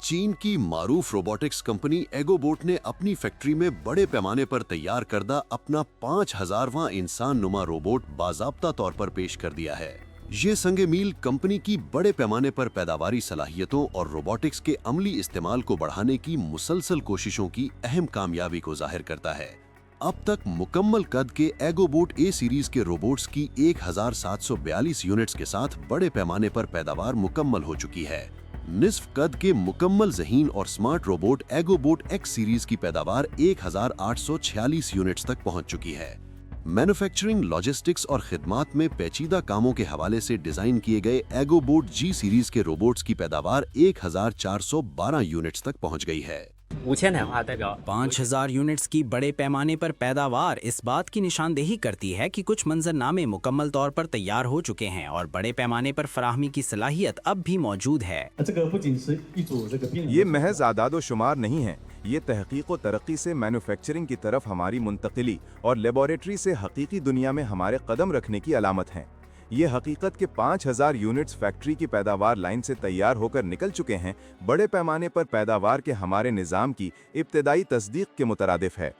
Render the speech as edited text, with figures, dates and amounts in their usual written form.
चीन की मारूफ robotics company एगोबोट ने अपनी फैक्ट्री में बड़े पैमाने पर तैयार करदा अपना 5000वां इंसान नुमा रोबोट बाज़ाब्ता तौर पर पेश कर दिया है। ये संगे मील कंपनी की बड़े पैमाने पर पैदावारी सलाहियतों और रोबोटिक्स के अमली इस्तेमाल को बढ़ाने की मुसलसल कोशिशों की अहम कामयाबी को जाहिर करता है। अब तक मुकम्मल कद के एगोबोट ए सीरीज के रोबोट्स की 1742 यूनिट्स के साथ बड़े पैमाने पर पैदावार मुकम्मल हो चुकी है। निस्फ कद के मुकम्मल ज़हीन और स्मार्ट रोबोट एगोबोट एक्स सीरीज की पैदावार 1846 यूनिट्स तक पहुंच चुकी है। मैन्युफैक्चरिंग, लॉजिस्टिक्स और खिदमात में पेचीदा कामों के हवाले से डिजाइन किए गए एगोबोट जी सीरीज के रोबोट्स की पैदावार 1412 यूनिट्स तक पहुंच गई है। 5000 यूनिट्स की बड़े पैमाने पर पैदावार इस बात की निशानदेही करती है कि कुछ मंजरनामे मुकम्मल तौर पर तैयार हो चुके हैं और बड़े पैमाने पर फराहमी की सलाहियत अब भी मौजूद है। ये महज आदाद शुमार नहीं है, ये तहकीक व तरक्की से मैन्युफैक्चरिंग की तरफ हमारी मुंतकिली और लेबोरेटरी से हकीकी दुनिया में हमारे कदम रखने की अलामत है। ये हकीकत के 5000 यूनिट्स फैक्ट्री की पैदावार लाइन से तैयार होकर निकल चुके हैं, बड़े पैमाने पर पैदावार के हमारे निज़ाम की इब्तदाई तस्दीक के मुतरादिफ है।